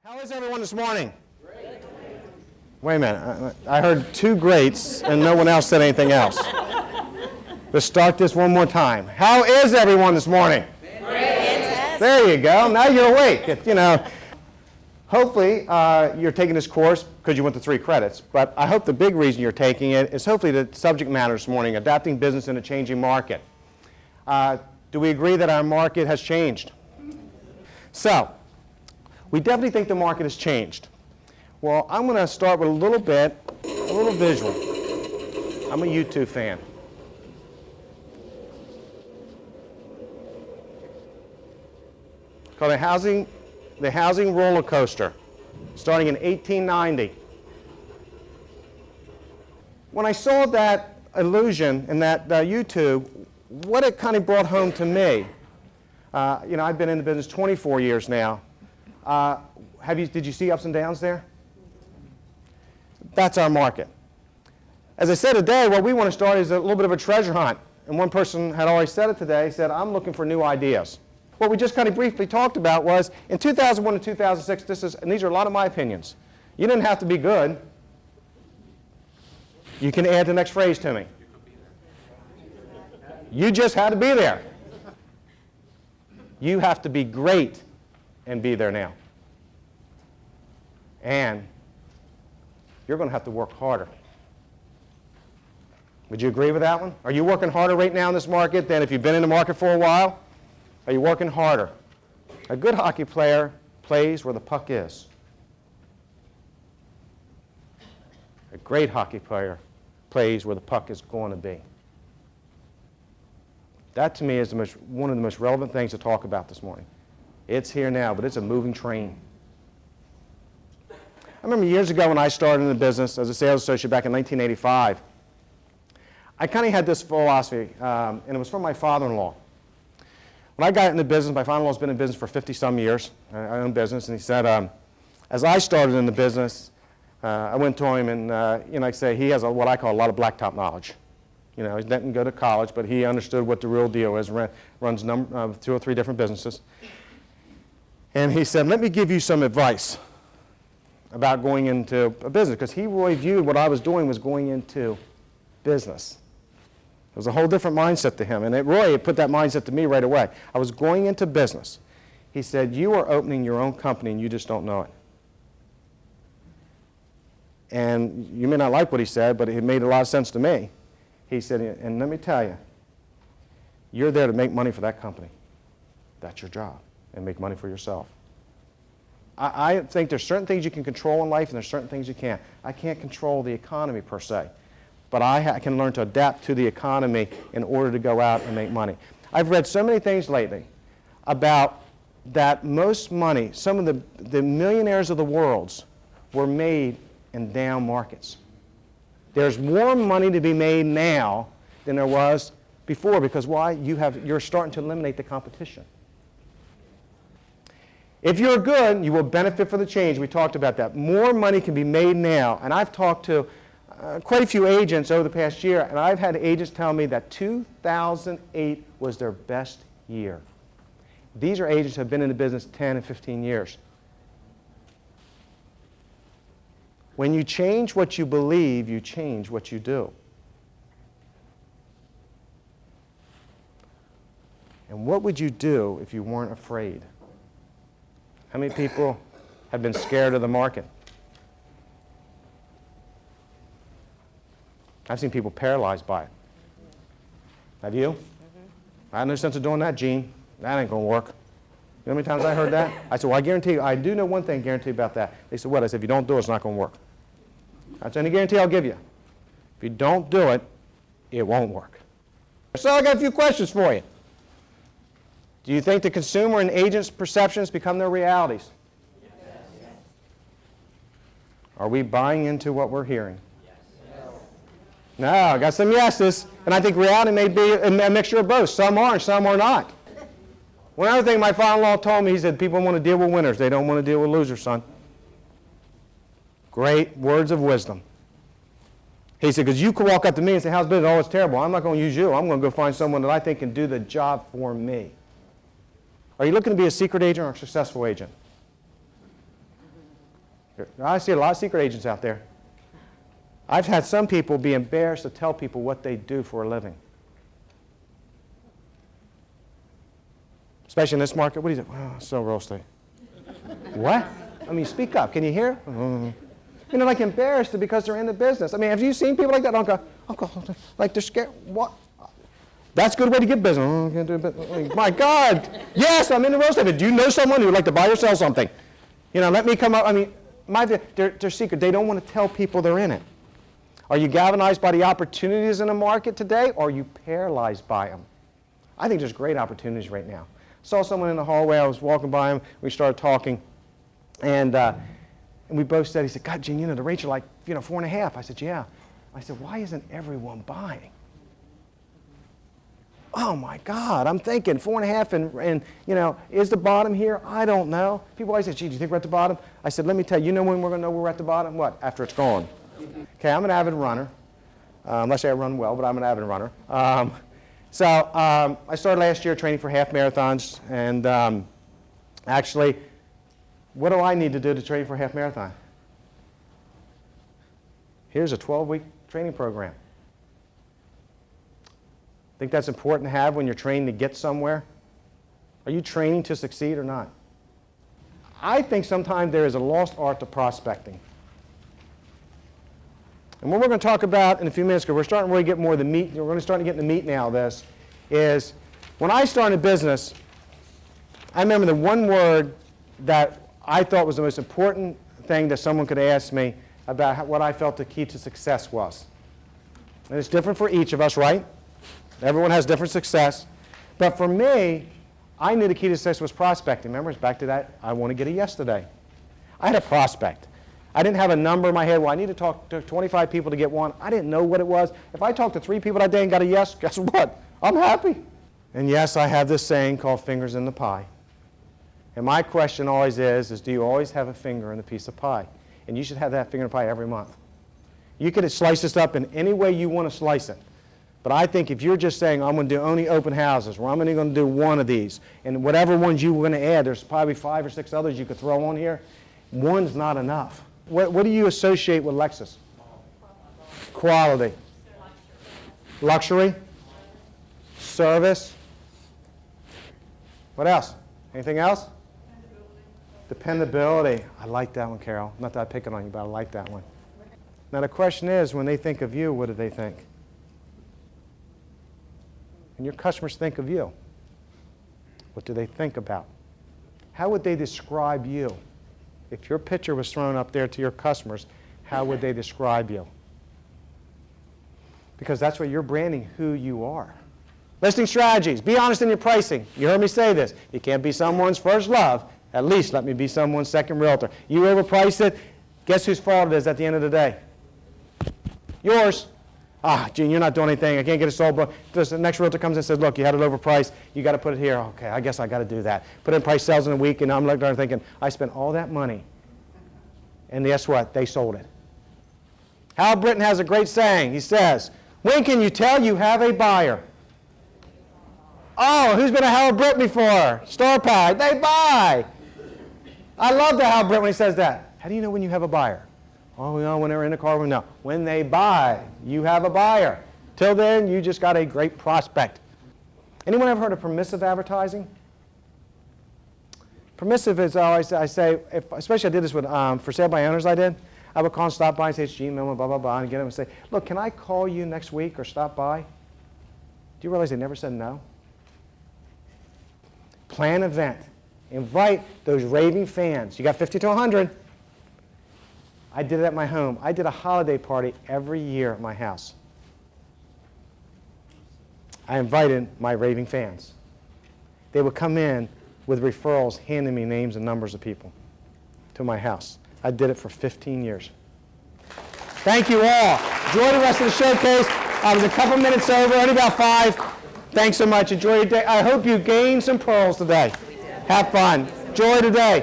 How is everyone this morning? Great. Wait a minute. I heard two greats and no one else said anything else. Let's start this one more time. How is everyone this morning? Great. There you go. Now you're awake. Hopefully you're taking this course because you went to 3 credits, but I hope the big reason you're taking it is hopefully the subject matter this morning, adapting business in a changing market. Do we agree that our market has changed? So, we definitely think the market has changed. Well, I'm going to start with a little visual. I'm a U2 fan. Called the housing roller coaster, starting in 1890. When I saw that illusion in that U2, what it kind of brought home to me, I've been in the business 24 years now. Did you see ups and downs there? That's our market. As I said today, what we want to start is a little bit of a treasure hunt. And one person had already said it today, said, I'm looking for new ideas. What we just kind of briefly talked about was, in 2001 and 2006, and these are a lot of my opinions, you didn't have to be good. You can add the next phrase to me. You just had to be there. You have to be great and be there now. And you're going to have to work harder. Would you agree with that one? Are you working harder right now in this market than if you've been in the market for a while? Are you working harder? A good hockey player plays where the puck is. A great hockey player plays where the puck is going to be. That, to me, is one of the most relevant things to talk about this morning. It's here now, but it's a moving train. I remember years ago when I started in the business as a sales associate back in 1985, I kind of had this philosophy, and it was from my father-in-law. When I got into business, my father-in-law's been in business for 50-some years. I own business, and he said, as I started in the business, I went to him, and like I say, he has what I call a lot of blacktop knowledge. He didn't go to college, but he understood what the real deal is, runs 2 or 3 different businesses. And he said, let me give you some advice about going into a business, because he really viewed what I was doing was going into business. It was a whole different mindset to him, and it put that mindset to me right away. I was going into business. He said, you are opening your own company, and you just don't know it. And you may not like what he said, but it made a lot of sense to me. He said, and let me tell you, you're there to make money for that company. That's your job, and make money for yourself. I think there's certain things you can control in life, and there's certain things you can't. I can't control the economy per se, but I can learn to adapt to the economy in order to go out and make money. I've read so many things lately about that most money, some of the millionaires of the world were made in down markets. There's more money to be made now than there was before, because why? You're starting to eliminate the competition. If you're good, you will benefit from the change. We talked about that. More money can be made now. And I've talked to quite a few agents over the past year, and I've had agents tell me that 2008 was their best year. These are agents who have been in the business 10 and 15 years. When you change what you believe, you change what you do. And what would you do if you weren't afraid? How many people have been scared of the market? I've seen people paralyzed by it. Have you? I have no sense of doing that, Gene. That ain't going to work. You know how many times I heard that? I said, well, I guarantee you, I do know one thing, guarantee about that. They said, what? I said, if you don't do it, it's not going to work. That's any guarantee I'll give you. If you don't do it, it won't work. So I got a few questions for you. Do you think the consumer and agent's perceptions become their realities? Yes. Are we buying into what we're hearing? Yes. No, I got some yeses, and I think reality may be a mixture of both. Some are and some are not. One other thing my father-in-law told me, he said, people want to deal with winners. They don't want to deal with losers, son. Great words of wisdom. He said, because you could walk up to me and say, how's business? Oh, it's terrible. I'm not going to use you. I'm going to go find someone that I think can do the job for me. Are you looking to be a secret agent or a successful agent? I see a lot of secret agents out there. I've had some people be embarrassed to tell people what they do for a living. Especially in this market. What do you do? Oh, so real estate. What? I mean, speak up. Can you hear? You know, like embarrassed because they're in the business. I mean, have you seen people like that? Uncle, like they're scared. What? That's a good way to get business. Oh, I can't do it. My God. Yes, I'm in the real estate. But do you know someone who would like to buy or sell something? You know, let me come up. I mean, they're secret. They don't want to tell people they're in it. Are you galvanized by the opportunities in the market today, or are you paralyzed by them? I think there's great opportunities right now. Saw someone in the hallway. I was walking by him. We started talking, and we both said, he said, God, Gene, you know, the rates are like, 4.5. I said, yeah. I said, why isn't everyone buying? Oh, my God. I'm thinking 4.5, and is the bottom here? I don't know. People always say, gee, do you think we're at the bottom? I said, let me tell you, when we're going to know we're at the bottom? What? After it's gone. Okay, I'm an avid runner. Unless I run well, but I'm an avid runner. So I started last year training for half marathons, and actually, what do I need to do to train for a half marathon? Here's a 12-week training program. Think that's important to have when you're training to get somewhere? Are you training to succeed or not? I think sometimes there is a lost art to prospecting. And what we're going to talk about in a few minutes, because we're starting to really get more of the meat, we're going to start to get in the meat now of this, is when I started a business, I remember the one word that I thought was the most important thing that someone could ask me about what I felt the key to success was. And it's different for each of us, right? Everyone has different success. But for me, I knew the key to success was prospecting. Remember, it's back to that, I want to get a yes today. I had a prospect. I didn't have a number in my head. Well, I need to talk to 25 people to get one. I didn't know what it was. If I talked to 3 people that day and got a yes, guess what? I'm happy. And yes, I have this saying called fingers in the pie. And my question always is do you always have a finger in the piece of pie? And you should have that finger in the pie every month. You could slice this up in any way you want to slice it. But I think if you're just saying, I'm going to do only open houses, or I'm only going to do one of these, and whatever ones you were going to add, there's probably 5 or 6 others you could throw on here, one's not enough. What do you associate with Lexus? Quality. Luxury. Service. What else? Anything else? Dependability. I like that one, Carol. Not that I'm picking on you, but I like that one. Now the question is, when they think of you, what do they think? And your customers think of you. What do they think about? How would they describe you? If your picture was thrown up there to your customers, how would they describe you? Because that's what you're branding who you are. Listing strategies. Be honest in your pricing. You heard me say this. You can't be someone's first love. At least let me be someone's second realtor. You overprice it, guess whose fault it is at the end of the day? Yours. Gene, you're not doing anything. I can't get it sold. But the next realtor comes and says, look, you had it overpriced. You got to put it here. Okay, I guess I got to do that. Put in price sales in a week, and I'm looking there thinking, I spent all that money. And guess what? They sold it. Hal Britton has a great saying. He says, when can you tell you have a buyer? Oh, who's been a Hal Britton before? Star Power. They buy. I love the Hal Britton when he says that. How do you know when you have a buyer? Oh, when they're in the car, no. When they buy, you have a buyer. Till then, you just got a great prospect. Anyone ever heard of permissive advertising? Permissive is, I say, especially I did this with for sale by owners I did. I would call and stop by and say, it's Gene Millman, blah, blah, blah, and get them and say, look, can I call you next week or stop by? Do you realize they never said no? Plan an event. Invite those raving fans. You got 50 to 100. I did it at my home. I did a holiday party every year at my house. I invited my raving fans. They would come in with referrals, handing me names and numbers of people to my house. I did it for 15 years. Thank you all. Enjoy the rest of the showcase. I was a couple minutes over, only about 5. Thanks so much. Enjoy your day. I hope you gained some pearls today. Have fun. Enjoy today.